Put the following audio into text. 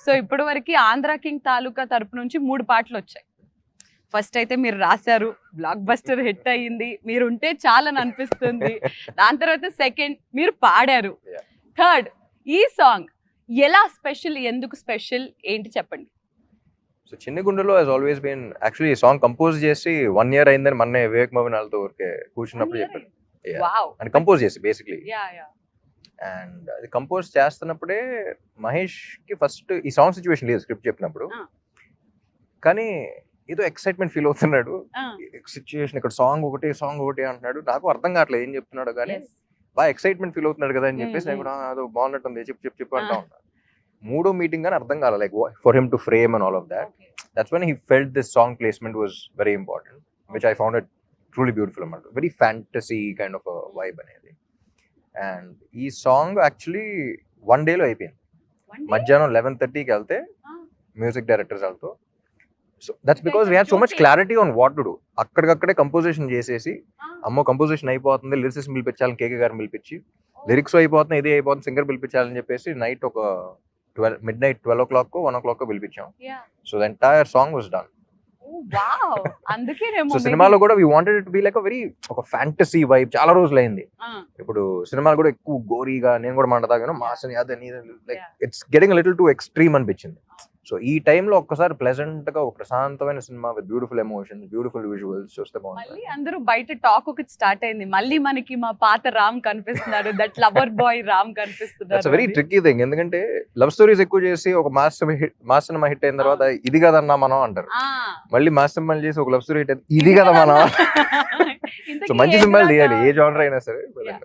So ఇప్పటి వరకు Andhra king తాలూకా తరపు నుంచి 3 పాటలు వచ్చాయి. ఫస్ట్ అయితే మీరు రాశారు, బ్లాక్ బస్టర్ హిట్ అయ్యింది, మీరు ఉంటే చాలని అనిపిస్తుంది. దాని తర్వాత సెకండ్ మీరు పాడారు, థర్డ్ ఈ సాంగ్ ఎలా స్పెషల్, ఎందుకు స్పెషల్ ఏంటి చెప్పండి. సో చిన్న గుండెలో హాస్ ఆల్వేస్ బీన్ యాక్చువల్లీ ఈ సాంగ్ కంపోజ్ చేసి 1 year అయిందని మొన్నే వివేక్ మోహన్ వాళ్ళతో ఊరికే కూర్చున్నప్పుడు చెప్పాడు. వావ్, అండ్ కంపోజ్ చేసి బేసిక్లీ. Yeah yeah. అండ్ అది కంపోజ్ చేస్తున్నప్పుడే మహేష్ కి ఫస్ట్ ఈ సాంగ్ సిచ్యువేషన్ లేదు స్క్రిప్ట్ చెప్పినప్పుడు, కానీ ఏదో ఎక్సైట్మెంట్ ఫీల్ అవుతున్నాడు. సిచ్యువేషన్ ఇక్కడ సాంగ్ ఒకటి అంటున్నాడు, నాకు అర్థం కావట్లేదు ఏం చెప్తున్నాడు, కానీ బాగా ఎక్సైట్మెంట్ ఫీల్ అవుతున్నాడు కదా అని చెప్పేసి నేను కూడా అదో బాగున్నట్టుంది చెప్పు అంటా ఉన్నాను. 3వ మీటింగ్ కానీ అర్థం కాలేదు, like for him to frame and all of that. That's when he felt this song placement was very important, which I found it truly beautiful అన్నమాట. Very fantasy kind of vibe అనేది. And ఈ song actually 1 day లో అయిపోయింది. మధ్యాహ్నం 11:30కి వెళ్తే music directors వాళ్ళతో. So that's because we had so much clarity on what to do. అక్కడికక్కడే కంపోజిషన్ చేసేసి, అమ్మో కంపోజిషన్ అయిపోతుంది, లిరిసిస్ట్ పిలిపించాలని కేకే గారిని పిలిపించి, లిరిక్స్ అయిపోతున్నాయి, ఇది అయిపోతుంది, సింగర్ పిలిపించాలని చెప్పేసి నైట్ ఒక midnight 12 o'clock 1 o'clock పిలిపించాం. So the entire song was done. So సినిమాలో కూడా we wanted it be like ఒక ఫ్యాంటసీ వైబ్. చాలా రోజులు అయింది. ఇప్పుడు సినిమాలు కూడా ఎక్కువ గోరీగా, నేను కూడా మాట్లాడతాను మాసని అదని, like it's getting little to extreme అనిపించింది. సో ఈ టైంలో ఒక్కసారి ప్లెజెంట్ గా ఒక ప్రశాంతమైన cinema with beautiful emotions, beautiful visuals చూస్తే బాగుంటుంది. అందరూ బయట టాక్ ఒకటి స్టార్ట్ అయింది, మళ్ళీ మనకి మా పాత రామ్ కనిపిస్తున్నారు, దట్ లవర్ బాయ్ రామ్ కనిపిస్తున్నారు. ఇట్స్ వెరీ ట్రిక్కీ థింగ్, ఎందుకంటే లవ్ స్టోరీస్ ఎక్కువ చేసి ఒక మాస్ సినిమా హిట్ అయిన తర్వాత ఇది కదన్నా మనం అంటారు, మళ్ళీ మాస్ సినిమాలు చేసి ఒక లవ్ స్టోరీ హిట్ ఇది కదా మనం. సో మంచి సినిమాలు తీయాలి, ఏ జానర్ అయినా సరే.